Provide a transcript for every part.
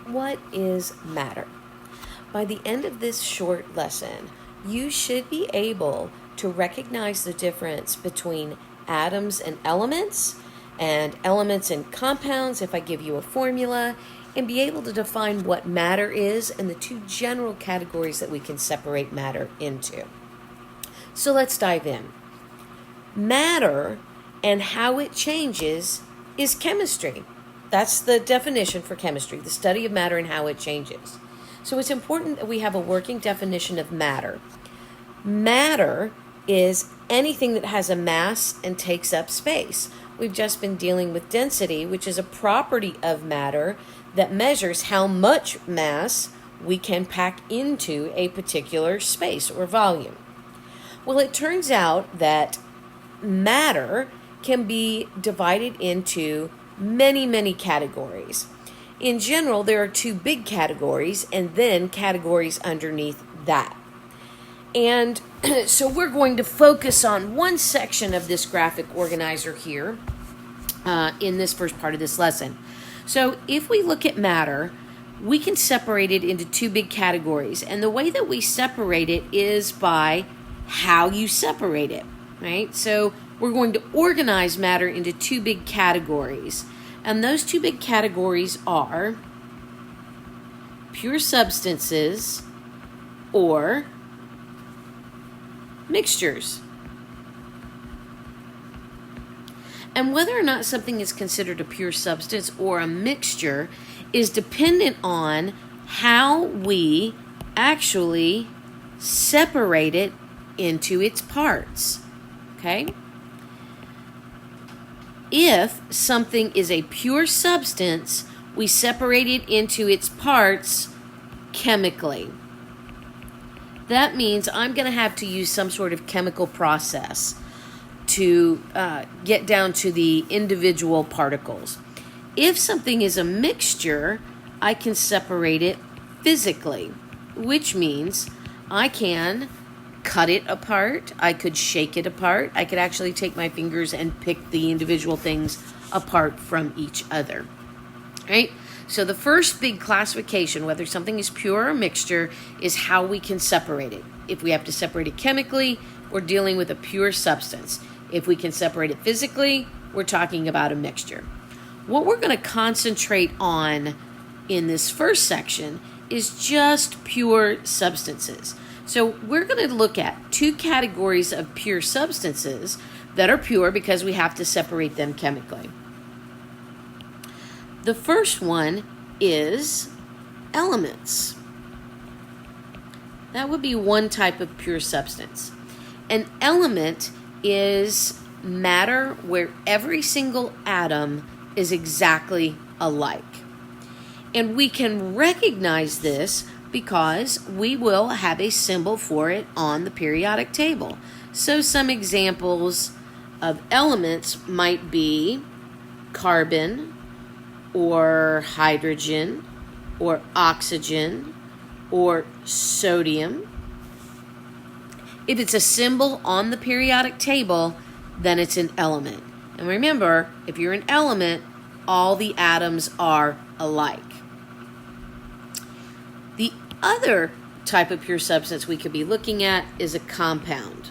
What is matter? By the end of this short lesson, you should be able to recognize the difference between atoms and elements and compounds if I give you a formula, and be able to define what matter is and the two general categories that we can separate matter into. So let's dive in. Matter and how it changes is chemistry. That's the definition for chemistry, the study of matter and how it changes. So it's important that we have a working definition of matter. Matter is anything that has a mass and takes up space. We've just been dealing with density, which is a property of matter that measures how much mass we can pack into a particular space or volume. Well, it turns out that matter can be divided into many categories. In general, there are two big categories and then categories underneath that. And so we're going to focus on one section of this graphic organizer here in this first part of this lesson. So if we look at matter, we can separate it into two big categories. And the way that we separate it is by how you separate it, right? So we're going to organize matter into two big categories. And those two big categories are pure substances or mixtures. And whether or not something is considered a pure substance or a mixture is dependent on how we actually separate it into its parts. Okay? If something is a pure substance, we separate it into its parts chemically. That means I'm going to have to use some sort of chemical process to get down to the individual particles. If something is a mixture, I can separate it physically, which means I can cut it apart, I could shake it apart, I could actually take my fingers and pick the individual things apart from each other. Right? So the first big classification, whether something is pure or a mixture, is how we can separate it. If we have to separate it chemically, we're dealing with a pure substance. If we can separate it physically, we're talking about a mixture. What we're going to concentrate on in this first section is just pure substances. So we're going to look at two categories of pure substances that are pure because we have to separate them chemically. The first one is elements. That would be one type of pure substance. An element is matter where every single atom is exactly alike. And we can recognize this because we will have a symbol for it on the periodic table. So some examples of elements might be carbon, or hydrogen, or oxygen, or sodium. If it's a symbol on the periodic table, then it's an element. And remember, if you're an element, all the atoms are alike. The other type of pure substance we could be looking at is a compound.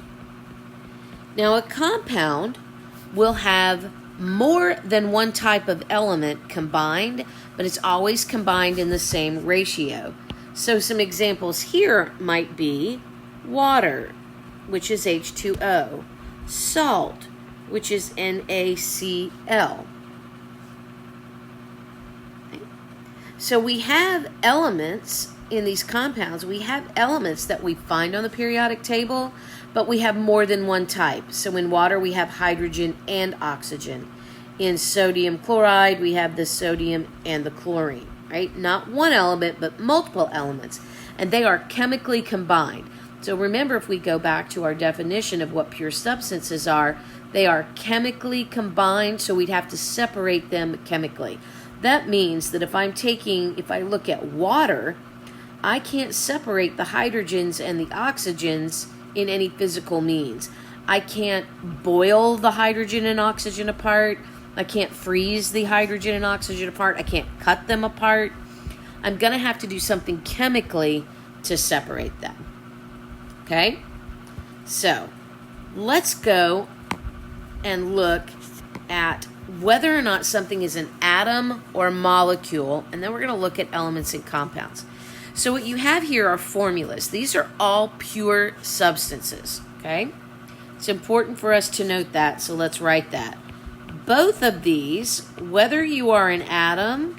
Now, a compound will have more than one type of element combined, but it's always combined in the same ratio. So some examples here might be water, which is H2O, salt, which is NaCl. Okay. So we have elements in these compounds. We have elements that we find on the periodic table, but we have more than one type. So in water, we have hydrogen and oxygen. In sodium chloride, we have the sodium and the chlorine, right? Not one element, but multiple elements. And they are chemically combined. So remember, if we go back to our definition of what pure substances are, they are chemically combined, so we'd have to separate them chemically. That means that if I look at water, I can't separate the hydrogens and the oxygens in any physical means. I can't boil the hydrogen and oxygen apart. I can't freeze the hydrogen and oxygen apart. I can't cut them apart. I'm going to have to do something chemically to separate them. Okay? So, let's go and look at whether or not something is an atom or a molecule, and then we're going to look at elements and compounds. So what you have here are formulas. These are all pure substances, okay? It's important for us to note that, so let's write that. Both of these, whether you are an atom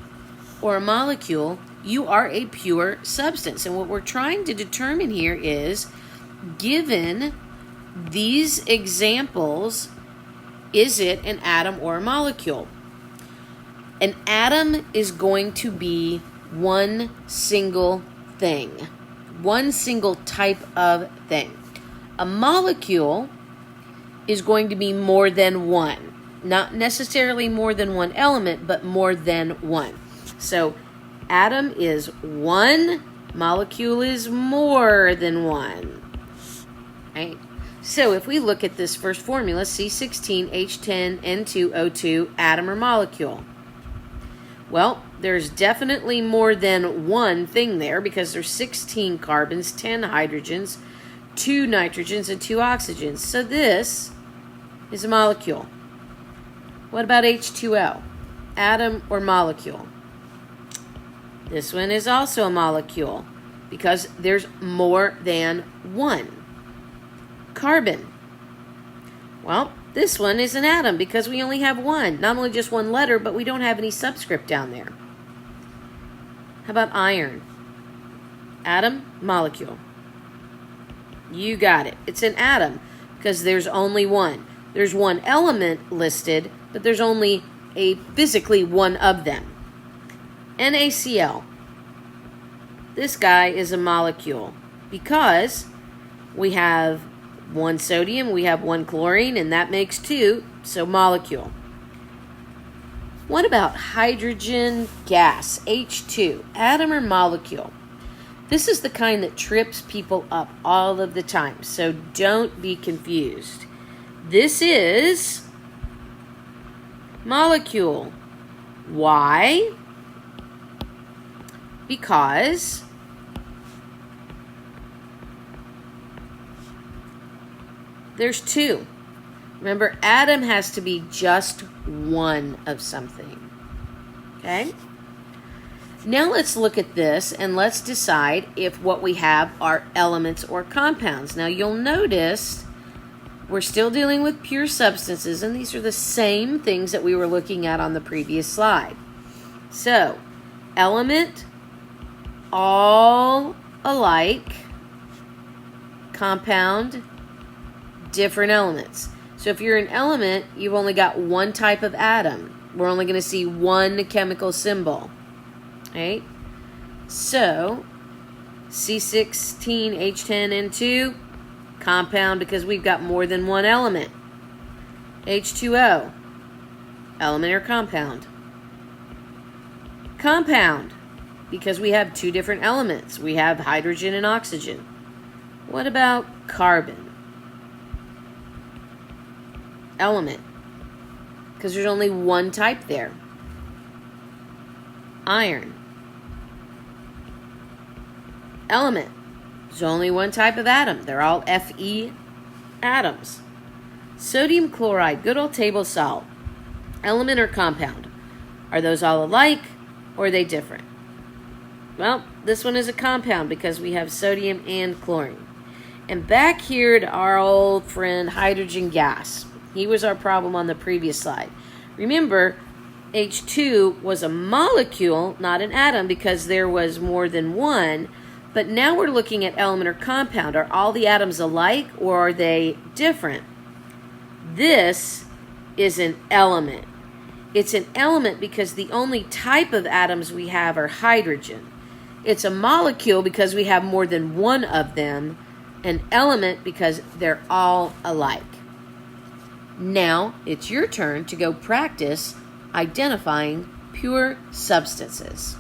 or a molecule, you are a pure substance. And what we're trying to determine here is, given these examples, is it an atom or a molecule? An atom is going to be one single thing, one single type of thing. A molecule is going to be more than one. Not necessarily more than one element, but more than one. So, atom is one, molecule is more than one. Right? So, if we look at this first formula, C16H10N2O2, atom or molecule. Well, there's definitely more than one thing there because there's 16 carbons, 10 hydrogens, 2 nitrogens, and 2 oxygens. So this is a molecule. What about H2O? Atom or molecule? This one is also a molecule because there's more than one. Carbon. Well, this one is an atom because we only have one. Not only just one letter, but we don't have any subscript down there. How about iron? Atom, molecule. You got it. It's an atom because there's only one. There's one element listed, but there's only physically one of them. NaCl. This guy is a molecule because we have one sodium, we have one chlorine, and that makes 2, so molecule. What about hydrogen gas, H2, atom or molecule? This is the kind that trips people up all of the time, so don't be confused. This is molecule. Why? Because there's 2. Remember, atom has to be just one of something. Okay? Now let's look at this and let's decide if what we have are elements or compounds. Now you'll notice we're still dealing with pure substances, and these are the same things that we were looking at on the previous slide. So, element, all alike, compound, different elements. So if you're an element, you've only got one type of atom. We're only going to see one chemical symbol. Right? So, C16H10N2, compound because we've got more than one element. H2O, element or compound. Compound, because we have 2 different elements. We have hydrogen and oxygen. What about carbon? Element, because there's only one type there. Iron, element, there's only one type of atom. They're all Fe atoms. Sodium chloride, good old table salt, element or compound? Are those all alike or are they different? Well, this one is a compound because we have sodium and chlorine. And back here to our old friend hydrogen gas. He was our problem on the previous slide. Remember, H2 was a molecule, not an atom, because there was more than one. But now we're looking at element or compound. Are all the atoms alike or are they different? This is an element. It's an element because the only type of atoms we have are hydrogen. It's a molecule because we have more than one of them. An element because they're all alike. Now, it's your turn to go practice identifying pure substances.